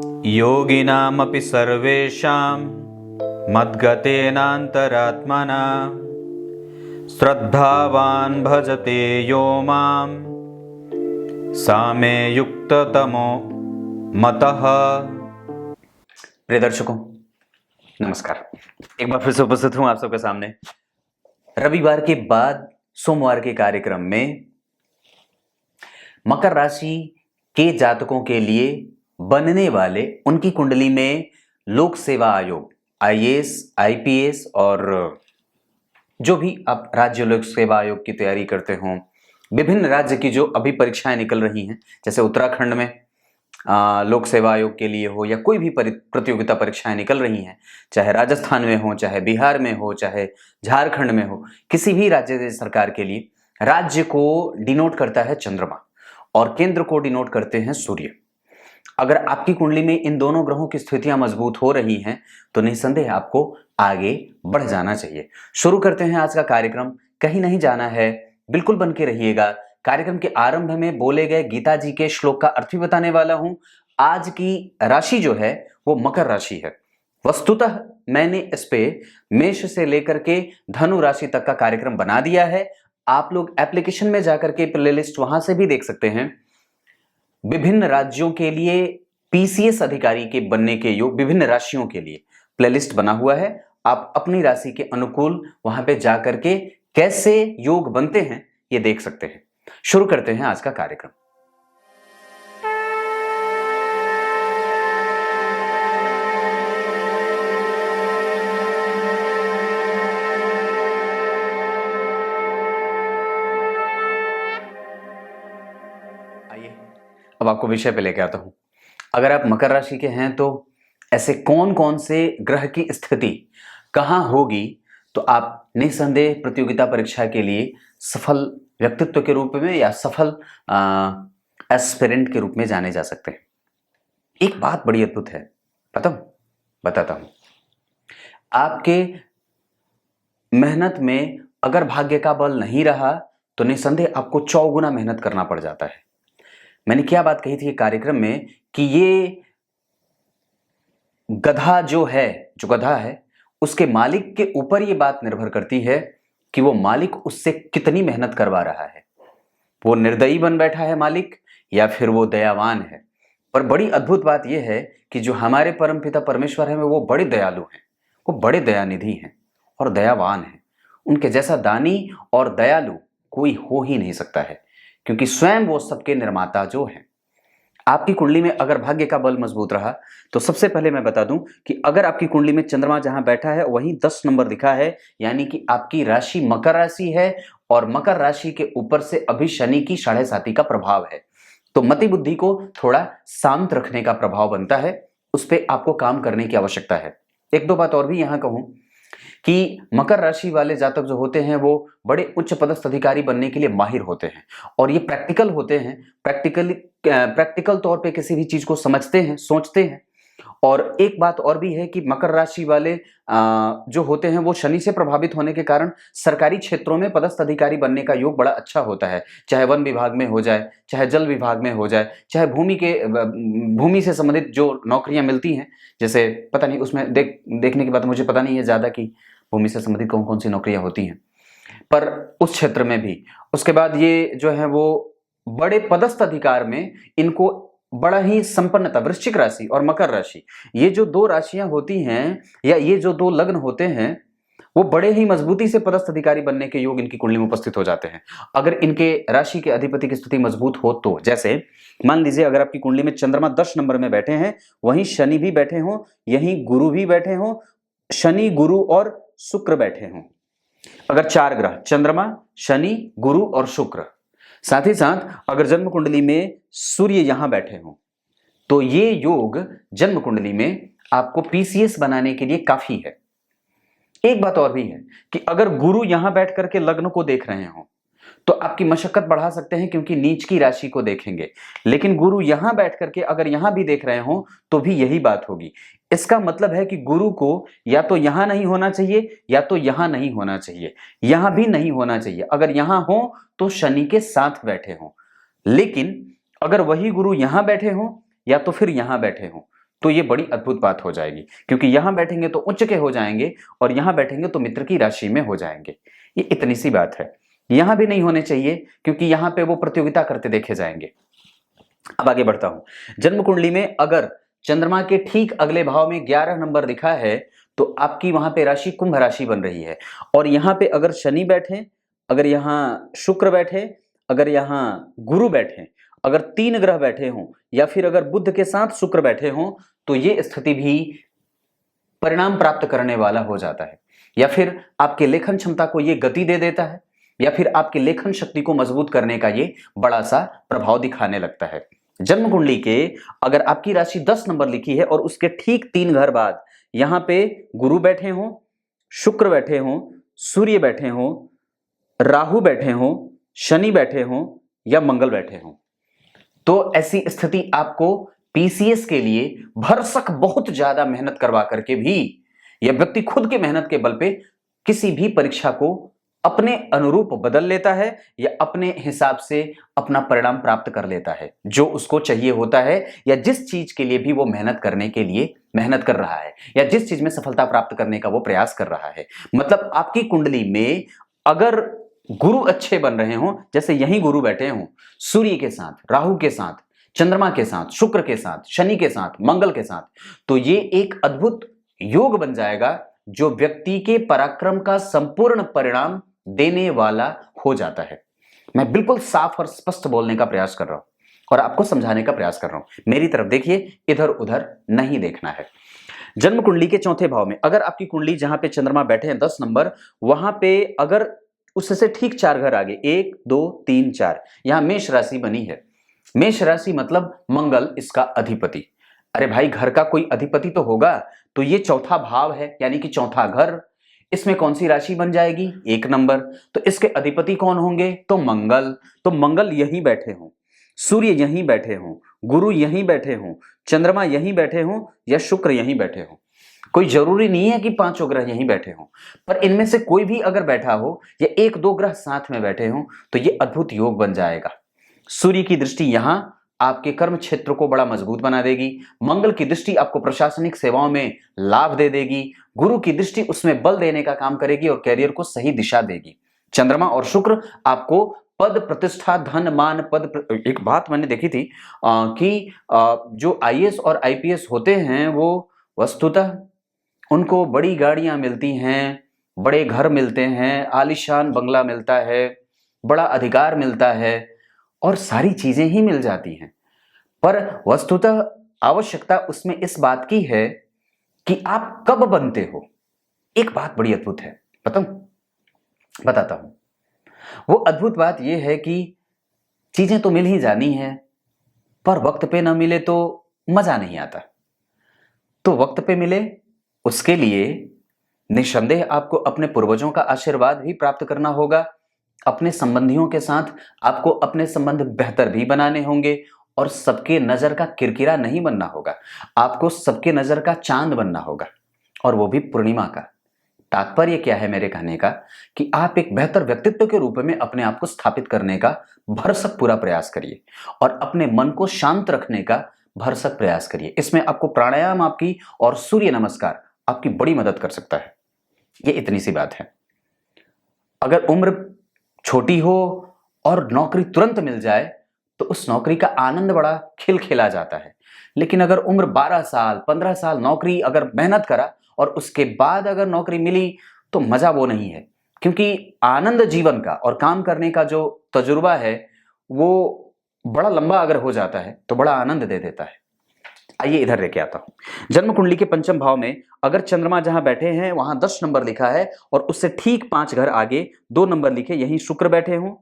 योगिनामपि सर्वेषां मद्गतेनान्तरात्मना श्रद्धावान् भजते यो मां सामे युक्ततमो मतः। प्रिय दर्शकों नमस्कार, एक बार फिर से उपस्थित हूं आप सबके सामने रविवार के बाद सोमवार के कार्यक्रम में मकर राशि के जातकों के लिए बनने वाले उनकी कुंडली में लोक सेवा आयोग आईएएस आईपीएस और जो भी आप राज्य लोक सेवा आयोग की तैयारी करते हो, विभिन्न राज्य की जो अभी परीक्षाएं निकल रही हैं, जैसे उत्तराखंड में लोक सेवा आयोग के लिए हो या कोई भी प्रतियोगिता परीक्षाएं निकल रही हैं, चाहे राजस्थान में हो, चाहे बिहार में हो, चाहे झारखंड में हो, किसी भी राज्य सरकार के लिए राज्य को डिनोट करता है चंद्रमा और केंद्र को डिनोट करते हैं सूर्य। अगर आपकी कुंडली में इन दोनों ग्रहों की स्थितियां मजबूत हो रही हैं तो निसंदेह आपको आगे बढ़ जाना चाहिए। शुरू करते हैं आज का कार्यक्रम। कहीं नहीं जाना है, बिल्कुल बन के रहिएगा। कार्यक्रम के आरंभ में बोले गए गीता जी के श्लोक का अर्थ भी बताने वाला हूं। आज की राशि जो है वो मकर राशि है। वस्तुतः मैंने इस पे मेष से लेकर के धनु राशि तक का कार्यक्रम बना दिया है। आप लोग एप्लीकेशन में जाकर के प्लेलिस्ट वहां से भी देख सकते हैं। विभिन्न राज्यों के लिए पीसीएस अधिकारी के बनने के योग विभिन्न राशियों के लिए प्लेलिस्ट बना हुआ है। आप अपनी राशि के अनुकूल वहां पे जाकर के कैसे योग बनते हैं ये देख सकते हैं। शुरू करते हैं आज का कार्यक्रम। अब आपको विषय पे लेके आता हूं। अगर आप मकर राशि के हैं तो ऐसे कौन कौन से ग्रह की स्थिति कहां होगी तो आप निसंदेह प्रतियोगिता परीक्षा के लिए सफल व्यक्तित्व के रूप में या सफल एस्पिरेंट के रूप में जाने जा सकते हैं। एक बात बड़ी अद्भुत है, बताता हूं। आपके मेहनत में अगर भाग्य का बल नहीं रहा तो निसंदेह आपको चौगुना मेहनत करना पड़ जाता है। मैंने क्या बात कही थी कार्यक्रम में कि ये गधा जो गधा है उसके मालिक के ऊपर ये बात निर्भर करती है कि वो मालिक उससे कितनी मेहनत करवा रहा है। वो निर्दयी बन बैठा है मालिक या फिर वो दयावान है। पर बड़ी अद्भुत बात यह है कि जो हमारे परमपिता परमेश्वर है वो बड़े दयालु हैं, वो बड़े दयानिधि हैं और दयावान हैं। उनके जैसा दानी और दयालु कोई हो ही नहीं सकता है, क्योंकि स्वयं वो सबके निर्माता जो हैं। आपकी कुंडली में अगर भाग्य का बल मजबूत रहा तो सबसे पहले मैं बता दूं कि अगर आपकी कुंडली में चंद्रमा जहां बैठा है वहीं 10 नंबर दिखा है, यानी कि आपकी राशि मकर राशि है और मकर राशि के ऊपर से अभी शनि की 7.5 का प्रभाव है। तो मति बुद्धि को थोड़ा शांत रखने का प्रभाव बनता है, उस पर आपको काम करने की आवश्यकता है। एक दो बात और भी यहां कहूं कि मकर राशि वाले जातक जो होते हैं वो बड़े उच्च पदस्थ अधिकारी बनने के लिए माहिर होते हैं और ये प्रैक्टिकल होते हैं। प्रैक्टिकल तौर पे किसी भी चीज को समझते हैं, सोचते हैं। और एक बात और भी है कि मकर राशि वाले जो होते हैं वो शनि से प्रभावित होने के कारण सरकारी क्षेत्रों में पदस्थ अधिकारी बनने का योग बड़ा अच्छा होता है। चाहे वन विभाग में हो जाए, चाहे जल विभाग में हो जाए, चाहे भूमि से संबंधित जो नौकरियां मिलती हैं, जैसे पता नहीं उसमें देखने की बात मुझे पता नहीं है ज्यादा कि भूमि से संबंधित कौन कौन सी नौकरियां होती हैं, पर उस क्षेत्र में भी। उसके बाद ये जो है वो बड़े पदस्थ अधिकार में इनको बड़ा ही संपन्नता, वृश्चिक राशि और मकर राशि, ये जो दो राशियां होती हैं या ये जो दो लग्न होते हैं वो बड़े ही मजबूती से पदस्थ अधिकारी बनने के योग इनकी कुंडली में उपस्थित हो जाते हैं। अगर इनके राशि के अधिपति की स्थिति मजबूत हो तो, जैसे मान लीजिए अगर आपकी कुंडली में चंद्रमा 10 नंबर में बैठे हैं, वहीं शनि भी बैठे हों, यहीं गुरु भी बैठे हों, शनि गुरु और शुक्र बैठे हों। अगर 4 ग्रह चंद्रमा, शनि, गुरु और शुक्र, साथ ही साथ अगर जन्म कुंडली में सूर्य यहां बैठे हों तो ये योग जन्म कुंडली में आपको पीसीएस बनाने के लिए काफी है। एक बात और भी है कि अगर गुरु यहां बैठ करके लग्न को देख रहे हो तो आपकी मशक्कत बढ़ा सकते हैं, क्योंकि नीच की राशि को देखेंगे। लेकिन गुरु यहां बैठ करके अगर यहां भी देख रहे हो तो भी यही बात होगी। इसका मतलब है कि गुरु को या तो यहां नहीं होना चाहिए या तो यहां नहीं होना चाहिए, यहां भी नहीं होना चाहिए। अगर यहां हो तो शनि के साथ बैठे हो, लेकिन अगर वही गुरु यहां बैठे हो या तो फिर यहां बैठे हो तो ये बड़ी अद्भुत बात हो जाएगी, क्योंकि यहां बैठेंगे तो उच्च के हो जाएंगे और यहां बैठेंगे तो मित्र की राशि में हो जाएंगे। ये इतनी सी बात है। यहां भी नहीं होने चाहिए, क्योंकि यहां पे वो प्रतियोगिता करते देखे जाएंगे। अब आगे बढ़ता हूं। जन्म कुंडली में अगर चंद्रमा के ठीक अगले भाव में 11 नंबर लिखा है तो आपकी वहां पे राशि कुंभ राशि बन रही है। और यहां पे अगर शनि बैठे, अगर यहां शुक्र बैठे, अगर यहां गुरु बैठे, अगर 3 ग्रह बैठे हों, या फिर अगर बुध के साथ शुक्र बैठे हों, तो ये स्थिति भी परिणाम प्राप्त करने वाला हो जाता है। या फिर आपके लेखन क्षमता को ये गति दे देता है, या फिर आपकी लेखन शक्ति को मजबूत करने का ये बड़ा सा प्रभाव दिखाने लगता है। जन्म कुंडली के अगर आपकी राशि 10 नंबर लिखी है और उसके ठीक 3 घर बाद यहां पे गुरु बैठे हों, शुक्र बैठे हों, सूर्य बैठे हों, राहु बैठे हों, शनि बैठे हों या मंगल बैठे हों, तो ऐसी स्थिति आपको पीसीएस के लिए भरसक बहुत ज्यादा मेहनत करवा करके भी यह व्यक्ति खुद की मेहनत के बल पे किसी भी परीक्षा को अपने अनुरूप बदल लेता है या अपने हिसाब से अपना परिणाम प्राप्त कर लेता है जो उसको चाहिए होता है, या जिस चीज के लिए भी वो मेहनत करने के लिए मेहनत कर रहा है, या जिस चीज में सफलता प्राप्त करने का वो प्रयास कर रहा है। मतलब आपकी कुंडली में अगर गुरु अच्छे बन रहे हों, जैसे यहीं गुरु बैठे हों सूर्य के साथ, राहु के साथ, चंद्रमा के साथ, शुक्र के साथ, शनि के साथ, मंगल के साथ, तो ये एक अद्भुत योग बन जाएगा जो व्यक्ति के पराक्रम का संपूर्ण परिणाम देने वाला हो जाता है। मैं बिल्कुल साफ और स्पष्ट बोलने का प्रयास कर रहा हूं और आपको समझाने का प्रयास कर रहा हूं। मेरी तरफ देखिए, इधर उधर नहीं देखना है। जन्म कुंडली के चौथे भाव में अगर आपकी कुंडली जहां पे चंद्रमा बैठे हैं 10 नंबर, वहां पे अगर उससे ठीक 4 घर आगे 1 2 3 4 यहां मेष राशि बनी है। मेष राशि मतलब मंगल इसका अधिपति। अरे भाई, घर का कोई अधिपति तो होगा, तो ये चौथा भाव है यानी कि चौथा घर। इसमें कौन सी राशि बन जाएगी? 1 नंबर। तो इसके अधिपति कौन होंगे? तो मंगल। तो मंगल यहीं बैठे हों, सूर्य यहीं बैठे हों, गुरु यहीं बैठे हों, चंद्रमा यहीं बैठे हों या शुक्र यहीं बैठे हों। कोई जरूरी नहीं है कि पांचों ग्रह यहीं बैठे हों, पर इनमें से कोई भी अगर बैठा हो या 1-2 ग्रह साथ में बैठे हों तो ये अद्भुत योग बन जाएगा। सूर्य की दृष्टि यहां आपके कर्म क्षेत्र को बड़ा मजबूत बना देगी, मंगल की दृष्टि आपको प्रशासनिक सेवाओं में लाभ दे देगी, गुरु की दृष्टि उसमें बल देने का काम करेगी और कैरियर को सही दिशा देगी। चंद्रमा और शुक्र आपको पद प्रतिष्ठा धन मान एक बात मैंने देखी थी कि जो आईएएस और आईपीएस होते हैं वो वस्तुतः उनको बड़ी गाड़ियां मिलती हैं, बड़े घर मिलते हैं, आलीशान बंगला मिलता है, बड़ा अधिकार मिलता है और सारी चीजें ही मिल जाती हैं, पर वस्तुतः आवश्यकता उसमें इस बात की है कि आप कब बनते हो। एक बात बड़ी अद्भुत है, बताता हूं। वो अद्भुत बात यह है कि चीजें तो मिल ही जानी है, पर वक्त पे ना मिले तो मजा नहीं आता। तो वक्त पे मिले उसके लिए निस्संदेह आपको अपने पूर्वजों का आशीर्वाद भी प्राप्त करना होगा। अपने संबंधियों के साथ आपको अपने संबंध बेहतर भी बनाने होंगे और सबके नजर का किरकिरा नहीं बनना होगा। आपको सबके नजर का चांद बनना होगा, और वो भी पूर्णिमा का। तात्पर्य क्या है मेरे कहने का कि आप एक बेहतर व्यक्तित्व के रूप में अपने आप को स्थापित करने का भरसक पूरा प्रयास करिए और अपने मन को शांत रखने का भरसक प्रयास करिए। इसमें आपको प्राणायाम आपकी और सूर्य नमस्कार आपकी बड़ी मदद कर सकता है। ये इतनी सी बात है। अगर उम्र छोटी हो और नौकरी तुरंत मिल जाए तो उस नौकरी का आनंद बड़ा खिलखिला जाता है, लेकिन अगर उम्र 12 साल 15 साल नौकरी अगर मेहनत करा और उसके बाद अगर नौकरी मिली तो मजा वो नहीं है, क्योंकि आनंद जीवन का और काम करने का जो तजुर्बा है वो बड़ा लंबा अगर हो जाता है तो बड़ा आनंद दे देता है। आइए इधर लेके आता हूं। जन्म कुंडली के पंचम भाव में अगर चंद्रमा जहां बैठे हैं वहां 10 नंबर लिखा है और उससे ठीक 5 घर आगे 2 नंबर लिखे, यहीं शुक्र बैठे हों,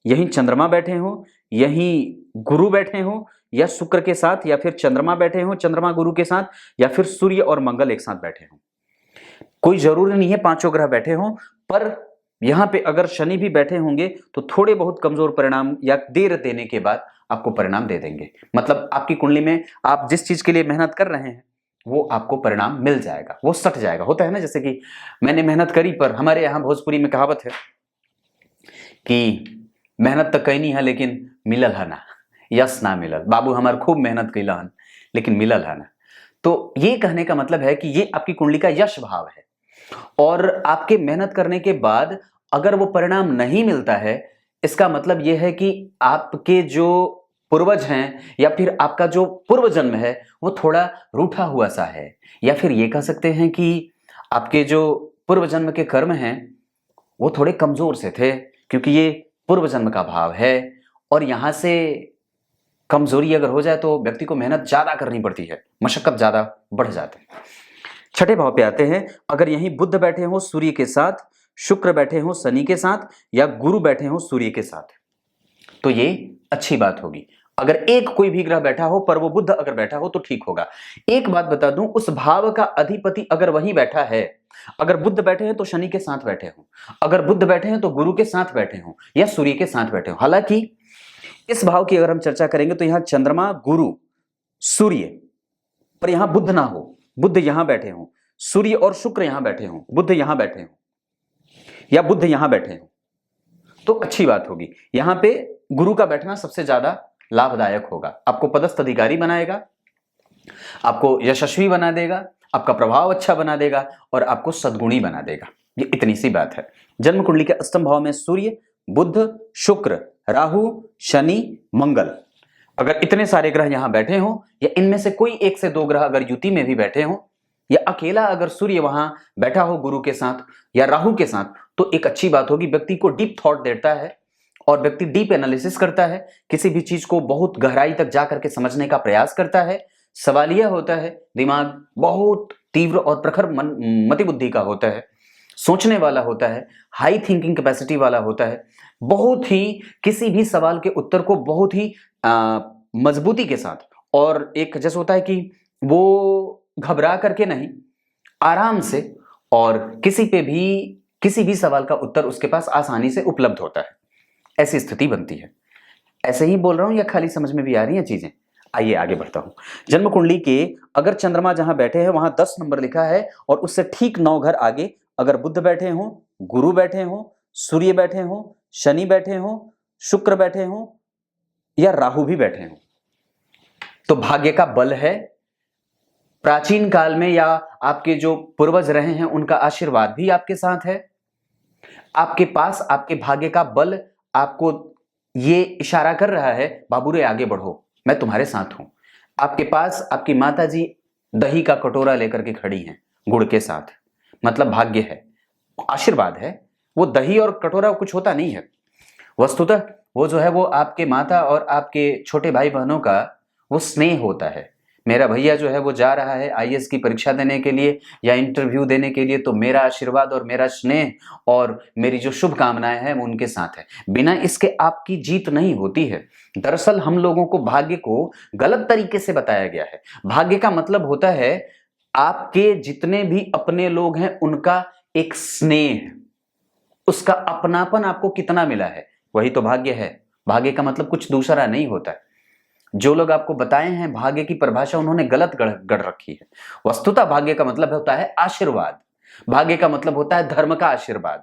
यहीं चंद्रमा बैठे हों, यहीं गुरु बैठे हों या शुक्र के साथ, या फिर चंद्रमा बैठे हों चंद्रमा गुरु के साथ, या फिर सूर्य और मंगल एक साथ बैठे हों। कोई जरूरी नहीं है पांचों ग्रह बैठे हों, पर यहां पे अगर शनि भी बैठे होंगे तो थोड़े बहुत कमजोर परिणाम या देर देने के बाद आपको परिणाम दे देंगे। मतलब आपकी कुंडली में आप जिस चीज के लिए मेहनत कर रहे हैं वो आपको परिणाम मिल जाएगा, वो सट जाएगा। होता है ना, जैसे कि मैंने मेहनत करी, पर हमारे यहाँ भोजपुरी में कहावत है कि मेहनत तो कैनी है लेकिन मिलल है ना, यश ना मिलल। बाबू हमार खूब मेहनत कैला हन लेकिन मिलल है ना। तो ये कहने का मतलब है कि ये आपकी कुंडली का यश भाव है, और आपके मेहनत करने के बाद अगर वो परिणाम नहीं मिलता है, इसका मतलब ये है कि आपके जो पूर्वज हैं या फिर आपका जो पूर्व जन्म है वो थोड़ा रूठा हुआ सा है, या फिर ये कह सकते हैं कि आपके जो पूर्व जन्म के कर्म हैं वो थोड़े कमजोर से थे, क्योंकि ये पूर्व जन्म का भाव है। और यहां से कमजोरी अगर हो जाए तो व्यक्ति को मेहनत ज्यादा करनी पड़ती है, मशक्कत ज्यादा बढ़ जाते हैं। छठे भाव पे आते हैं, अगर यहीं बुध बैठे हो सूर्य के साथ, शुक्र बैठे हो शनि के साथ, या गुरु बैठे हो सूर्य के साथ, तो ये अच्छी बात होगी। अगर एक कोई भी ग्रह बैठा हो पर वो बुध अगर बैठा हो तो ठीक होगा। एक बात बता दूं, उस भाव का अधिपति अगर वहीं बैठा है, अगर बुध बैठे हैं तो शनि के साथ बैठे हो, अगर बुध बैठे हैं तो गुरु के साथ बैठे हो, या सूर्य के साथ बैठे हो। हालांकि इस भाव की अगर हम चर्चा करेंगे तो यहां चंद्रमा, गुरु, सूर्य, पर यहां बुध ना हो, बुध यहां बैठे हो, सूर्य और शुक्र यहां बैठे हो, बुध यहां बैठे हो, या बुध यहां बैठे हो, तो अच्छी बात होगी। यहां पे गुरु का बैठना सबसे ज्यादा लाभदायक होगा, आपको पदस्थ अधिकारी बनाएगा, आपको यशस्वी बना देगा, आपका प्रभाव अच्छा बना देगा और आपको सद्गुणी बना देगा। ये इतनी सी बात है। जन्म कुंडली के अष्टम भाव में सूर्य, बुध, शुक्र, राहु, शनि, मंगल, अगर इतने सारे ग्रह यहां बैठे हो, या इनमें से कोई एक से दो ग्रह अगर युति में भी बैठे हो, या अकेला अगर सूर्य वहां बैठा हो गुरु के साथ या राहु के साथ, तो एक अच्छी बात होगी। व्यक्ति को डीप थॉट देता है और व्यक्ति डीप एनालिसिस करता है, किसी भी चीज को बहुत गहराई तक जाकर के समझने का प्रयास करता है। सवालिया होता है, दिमाग बहुत तीव्र और प्रखर मति बुद्धि का होता है, सोचने वाला होता है, हाई थिंकिंग कैपेसिटी वाला होता है, बहुत ही किसी भी सवाल के उत्तर को बहुत ही मजबूती के साथ, और एक जैसे होता है कि वो घबरा करके नहीं, आराम से, और किसी भी सवाल का उत्तर उसके पास आसानी से उपलब्ध होता है, ऐसी स्थिति बनती है। ऐसे ही बोल रहा हूं या खाली समझ में भी आ रही हैं चीजें? आइए आगे बढ़ता हूं। जन्म कुंडली के अगर चंद्रमा जहां बैठे हैं वहां 10 नंबर लिखा है, और उससे ठीक 9 घर आगे अगर बुध बैठे हो, गुरु बैठे हो, सूर्य बैठे हो, शनि बैठे हो, शुक्र बैठे हो, या राहु भी बैठे हो, तो भाग्य का बल है। प्राचीन काल में या आपके जो पूर्वज रहे हैं उनका आशीर्वाद भी आपके साथ है। आपके पास आपके भाग्य का बल आपको ये इशारा कर रहा है, बाबू रे आगे बढ़ो, मैं तुम्हारे साथ हूं। आपके पास आपकी माता जी दही का कटोरा लेकर के खड़ी हैं गुड़ के साथ, मतलब भाग्य है, आशीर्वाद है। वो दही और कटोरा कुछ होता नहीं है, वस्तुतः वो जो है वो आपके माता और आपके छोटे भाई बहनों का वो स्नेह होता है। मेरा भैया जो है वो जा रहा है आईएएस की परीक्षा देने के लिए या इंटरव्यू देने के लिए, तो मेरा आशीर्वाद और मेरा स्नेह और मेरी जो शुभकामनाएं हैं वो उनके साथ है। बिना इसके आपकी जीत नहीं होती है। दरअसल हम लोगों को भाग्य को गलत तरीके से बताया गया है। भाग्य का मतलब होता है आपके जितने भी अपने लोग हैं उनका एक स्नेह, उसका अपनापन आपको कितना मिला है, वही तो भाग्य है। भाग्य का मतलब कुछ दूसरा नहीं होता है। जो लोग आपको बताए हैं भाग्य की परिभाषा उन्होंने गलत गढ़ रखी है। वस्तुतः भाग्य का मतलब होता है आशीर्वाद, भाग्य का मतलब होता है धर्म का आशीर्वाद।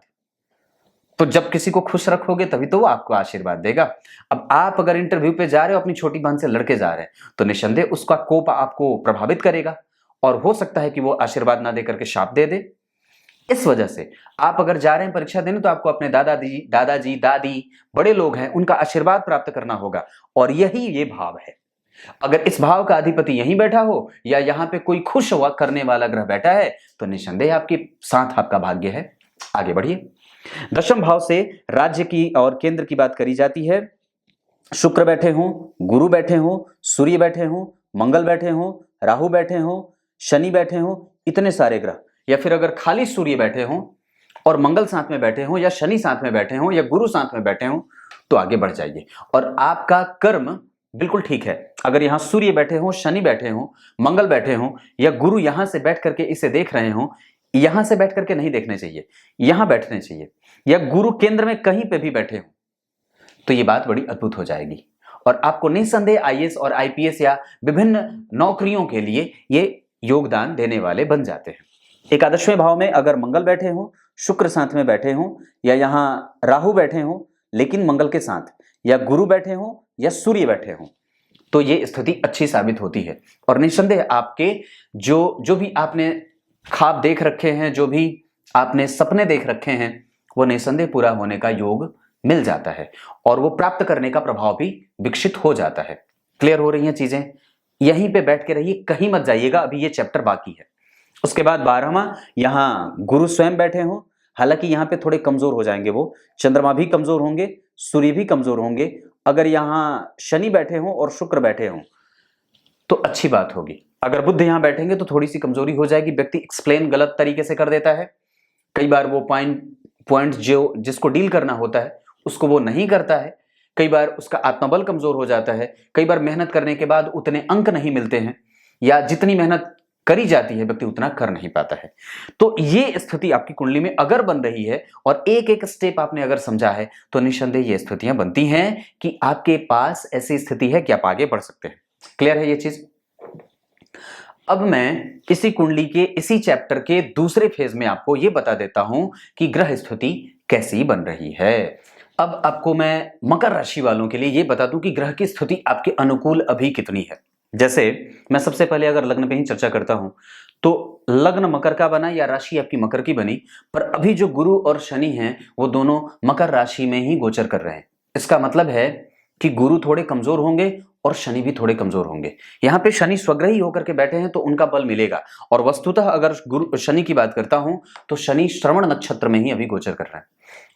तो जब किसी को खुश रखोगे तभी तो वो आपको आशीर्वाद देगा। अब आप अगर इंटरव्यू पे जा रहे हो, अपनी छोटी बहन से लड़के जा रहे हैं, तो निसंदेह उसका कोप आपको प्रभावित करेगा, और हो सकता है कि वो आशीर्वाद ना देकर के शाप दे दे। इस वजह से आप अगर जा रहे हैं परीक्षा देने, तो आपको अपने दादाजी, दादी, बड़े लोग हैं, उनका आशीर्वाद प्राप्त करना होगा, और यही ये भाव है। अगर इस भाव का अधिपति यहीं बैठा हो या यहां पे कोई खुश हुआ करने वाला ग्रह बैठा है, तो निसंदेह आपके साथ आपका भाग्य है। आगे बढ़िए। दशम भाव से राज्य की और केंद्र की बात करी जाती है। शुक्र बैठे हो, गुरु बैठे हो, सूर्य बैठे हो, मंगल बैठे हो, राहु बैठे हो, शनि बैठे हो, इतने सारे ग्रह, या फिर अगर खाली सूर्य बैठे हो और मंगल साथ में बैठे हो, या शनि साथ में बैठे हो, या गुरु साथ में बैठे हो, तो आगे बढ़ जाइए और आपका कर्म बिल्कुल ठीक है। अगर यहां सूर्य बैठे हो, शनि बैठे हो, मंगल बैठे हो, या गुरु यहां से बैठ करके इसे देख रहे हो, यहां से बैठ करके नहीं देखने चाहिए, यहां बैठने चाहिए, या गुरु केंद्र में कहीं पे भी बैठे हो, तो ये बात बड़ी अद्भुत हो जाएगी और आपको निसंदेह आईएएस और आईपीएस या विभिन्न नौकरियों के लिए ये योगदान देने वाले बन जाते हैं। एकादशवें भाव में अगर मंगल बैठे हो, शुक्र साथ में बैठे हो, या यहाँ राहु बैठे हो लेकिन मंगल के साथ, या गुरु बैठे हो या सूर्य बैठे हो, तो ये स्थिति अच्छी साबित होती है। और निस्संदेह आपके जो भी आपने ख्वाब देख रखे हैं, जो भी आपने सपने देख रखे हैं, वो निस्संदेह पूरा होने का योग मिल जाता है और वो प्राप्त करने का प्रभाव भी विकसित हो जाता है। क्लियर हो रही हैं चीजें? यहीं पे बैठ के रहिए, कहीं मत जाइएगा, अभी ये चैप्टर बाकी है। उसके बाद 12वां, यहां गुरु स्वयं बैठे हों, हालांकि यहां पे थोड़े कमजोर हो जाएंगे, वो चंद्रमा भी कमजोर होंगे, सूर्य भी कमजोर होंगे। अगर यहां शनि बैठे हों और शुक्र बैठे हों तो अच्छी बात होगी। अगर बुध यहां बैठेंगे तो थोड़ी सी कमजोरी हो जाएगी, व्यक्ति एक्सप्लेन गलत तरीके से कर देता है, कई बार वो पॉइंट जो जिसको डील करना होता है उसको वो नहीं करता है, कई बार उसका आत्मबल कमजोर हो जाता है, कई बार मेहनत करने के बाद उतने अंक नहीं मिलते हैं, या जितनी मेहनत करी जाती है व्यक्ति उतना कर नहीं पाता है। तो ये स्थिति आपकी कुंडली में अगर बन रही है और एक एक स्टेप आपने अगर समझा है तो निस्संदेह ये स्थितियां बनती हैं कि आपके पास ऐसी स्थिति है कि आप आगे बढ़ सकते हैं। क्लियर है ये चीज? अब मैं इसी कुंडली के इसी चैप्टर के दूसरे फेज में आपको ये बता देता हूं कि ग्रह स्थिति कैसी बन रही है। अब आपको मैं मकर राशि वालों के लिए ये बता दूं कि ग्रह की स्थिति आपके अनुकूल अभी कितनी है। जैसे मैं सबसे पहले अगर लग्न पे ही चर्चा करता हूं तो लग्न मकर का बना या राशि आपकी मकर की बनी, पर अभी जो गुरु और शनि हैं वो दोनों मकर राशि में ही गोचर कर रहे हैं। इसका मतलब है कि गुरु थोड़े कमजोर होंगे और शनि भी थोड़े कमजोर होंगे। यहां पे शनि स्वग्रही होकर के बैठे हैं तो उनका बल मिलेगा। और वस्तुतः अगर गुरु शनि की बात करता हूं तो शनि श्रवण नक्षत्र में ही अभी गोचर कर रहा है।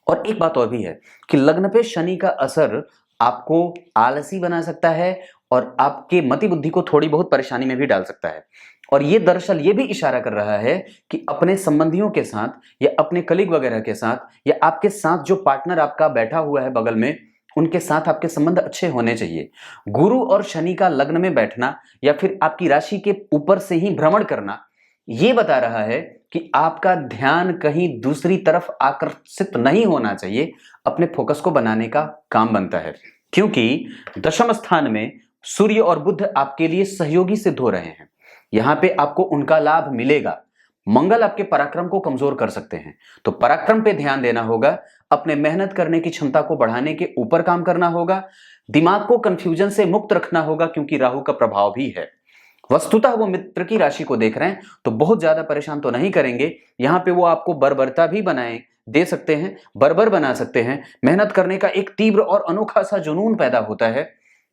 और एक बात और भी है कि लग्न पे शनि का असर आपको आलसी बना सकता है और आपके मति बुद्धि को थोड़ी बहुत परेशानी में भी डाल सकता है। और ये दरअसल ये भी इशारा कर रहा है कि अपने संबंधियों के साथ या अपने कलीग वगैरह के साथ या आपके साथ जो पार्टनर आपका बैठा हुआ है बगल में, उनके साथ आपके संबंध अच्छे होने चाहिए। गुरु और शनि का लग्न में बैठना या फिर आपकी राशि के ऊपर से ही भ्रमण करना ये बता रहा है कि आपका ध्यान कहीं दूसरी तरफ आकर्षित नहीं होना चाहिए, अपने फोकस को बनाने का काम बनता है। क्योंकि दशम स्थान में सूर्य और बुध आपके लिए सहयोगी सिद्ध हो रहे हैं, यहां पे आपको उनका लाभ मिलेगा। मंगल आपके पराक्रम को कमजोर कर सकते हैं, तो पराक्रम पे ध्यान देना होगा, अपने मेहनत करने की क्षमता को बढ़ाने के ऊपर काम करना होगा, दिमाग को कंफ्यूजन से मुक्त रखना होगा क्योंकि राहु का प्रभाव भी है। वस्तुतः वो मित्र की राशि को देख रहे हैं तो बहुत ज्यादा परेशान तो नहीं करेंगे, यहां पे वो आपको बर्बरता भी बनाए दे सकते हैं, बर्बर बना सकते हैं। मेहनत करने का एक तीव्र और अनोखा सा जुनून पैदा होता है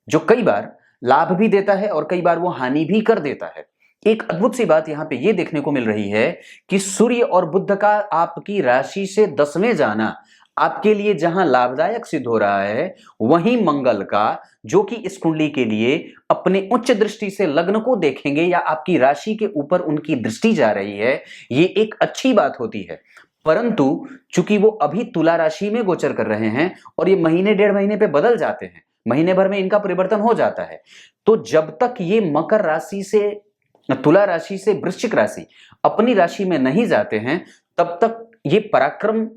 जो कई बार लाभ भी देता है और कई बार वो हानि भी कर देता है। एक अद्भुत सी बात यहां पे ये देखने को मिल रही है कि सूर्य और बुध का आपकी राशि से 10वें जाना आपके लिए जहां लाभदायक सिद्ध हो रहा है, वहीं मंगल का जो कि इस कुंडली के लिए अपने उच्च दृष्टि से लग्न को देखेंगे या आपकी राशि के ऊपर उनकी दृष्टि जा रही है, ये एक अच्छी बात होती है। परंतु चूंकि वो अभी तुला राशि में गोचर कर रहे हैं और ये महीने डेढ़ महीने पे बदल जाते हैं, महीने भर में इनका परिवर्तन हो जाता है, तो जब तक ये मकर राशि से तुला राशि से वृश्चिक राशि अपनी राशि में नहीं जाते हैं, तब तक ये पराक्रम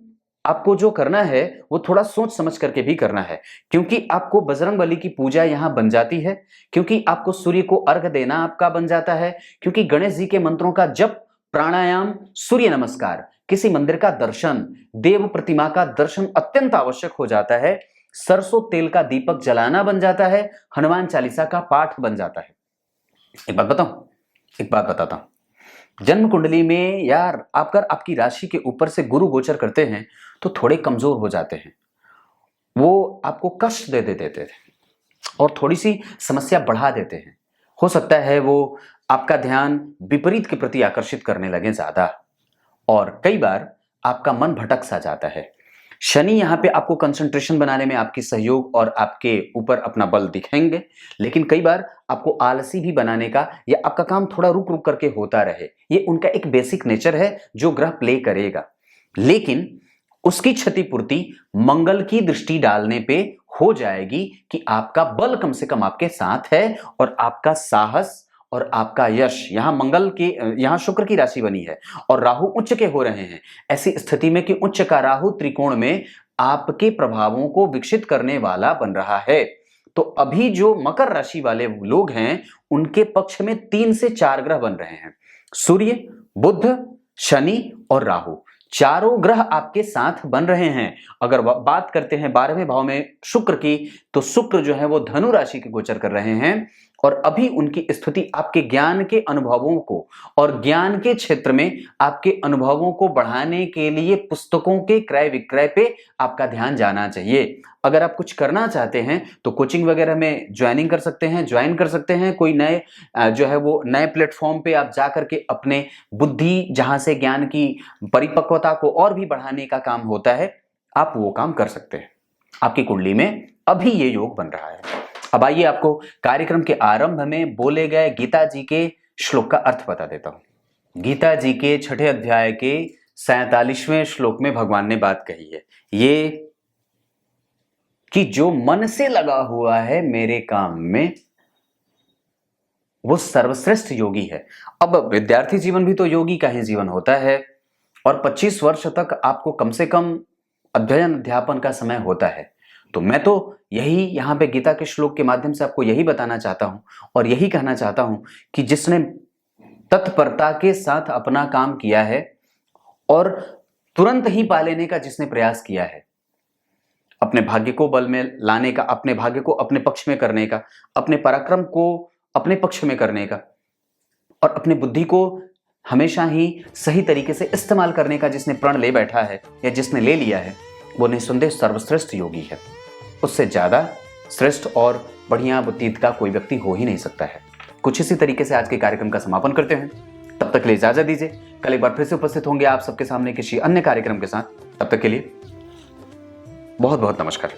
आपको जो करना है वो थोड़ा सोच समझ करके भी करना है। क्योंकि आपको बजरंग बली की पूजा यहां बन जाती है, क्योंकि आपको सूर्य को अर्घ देना आपका बन जाता है, क्योंकि गणेश जी के मंत्रों का जप, प्राणायाम, सूर्य नमस्कार, किसी मंदिर का दर्शन, देव प्रतिमा का दर्शन अत्यंत आवश्यक हो जाता है, सरसों तेल का दीपक जलाना बन जाता है, हनुमान चालीसा का पाठ बन जाता है। एक बात बताता हूं, जन्म कुंडली में यार अगर आपकी राशि के ऊपर से गुरु गोचर करते हैं तो थोड़े कमजोर हो जाते हैं, वो आपको कष्ट दे देते थे और थोड़ी सी समस्या बढ़ा देते हैं। हो सकता है वो आपका ध्यान विपरीत के प्रति आकर्षित करने लगे ज्यादा, और कई बार आपका मन भटक सा जाता है। शनि यहाँ पे आपको कंसंट्रेशन बनाने में आपकी सहयोग और आपके ऊपर अपना बल दिखाएंगे, लेकिन कई बार आपको आलसी भी बनाने का या आपका काम थोड़ा रुक रुक करके होता रहे, ये उनका एक बेसिक नेचर है जो ग्रह प्ले करेगा। लेकिन उसकी क्षतिपूर्ति मंगल की दृष्टि डालने पे हो जाएगी कि आपका बल कम से कम आपके साथ है और आपका साहस और आपका यश। यहां मंगल के यहां शुक्र की राशि बनी है और राहु उच्च के हो रहे हैं। ऐसी स्थिति में कि उच्च का राहु त्रिकोण में आपके प्रभावों को विकसित करने वाला बन रहा है, तो अभी जो मकर राशि वाले लोग हैं उनके पक्ष में 3 से 4 ग्रह बन रहे हैं, सूर्य, बुध, शनि और राहु। चारों ग्रह आपके साथ बन रहे हैं। अगर बात करते हैं 12वें भाव में शुक्र की, तो शुक्र जो है वो धनु राशि के गोचर कर रहे हैं और अभी उनकी स्थिति आपके ज्ञान के अनुभवों को और ज्ञान के क्षेत्र में आपके अनुभवों को बढ़ाने के लिए पुस्तकों के क्रय विक्रय पे आपका ध्यान जाना चाहिए। अगर आप कुछ करना चाहते हैं तो कोचिंग वगैरह में ज्वाइन कर सकते हैं। कोई नए जो है वो नए प्लेटफॉर्म पे आप जा करके अपने बुद्धि, जहां से ज्ञान की परिपक्वता को और भी बढ़ाने का काम होता है, आप वो काम कर सकते हैं। आपकी कुंडली में अभी ये योग बन रहा है। अब आइए आपको कार्यक्रम के आरंभ में बोले गए गीता जी के श्लोक का अर्थ बता देता हूं। गीता जी के 6ठे अध्याय के 47वें श्लोक में भगवान ने बात कही है ये कि जो मन से लगा हुआ है मेरे काम में वो सर्वश्रेष्ठ योगी है। अब विद्यार्थी जीवन भी तो योगी का ही जीवन होता है और 25 वर्ष तक आपको कम से कम अध्ययन अध्यापन का समय होता है। तो मैं तो यही यहाँ पे गीता के श्लोक के माध्यम से आपको यही बताना चाहता हूं और यही कहना चाहता हूं कि जिसने तत्परता के साथ अपना काम किया है और तुरंत ही पा लेने का जिसने प्रयास किया है, अपने भाग्य को बल में लाने का, अपने भाग्य को अपने पक्ष में करने का, अपने पराक्रम को अपने पक्ष में करने का और अपनी बुद्धि को हमेशा ही सही तरीके से इस्तेमाल करने का जिसने प्रण ले बैठा है या जिसने ले लिया है, वो निस्संदेह सर्वश्रेष्ठ योगी है। उससे ज्यादा श्रेष्ठ और बढ़िया बुद्धित का कोई व्यक्ति हो ही नहीं सकता है। कुछ इसी तरीके से आज के कार्यक्रम का समापन करते हैं। तब तक के लिए इजाजत दीजिए। कल एक बार फिर से उपस्थित होंगे आप सबके सामने किसी अन्य कार्यक्रम के साथ। तब तक के लिए बहुत बहुत नमस्कार।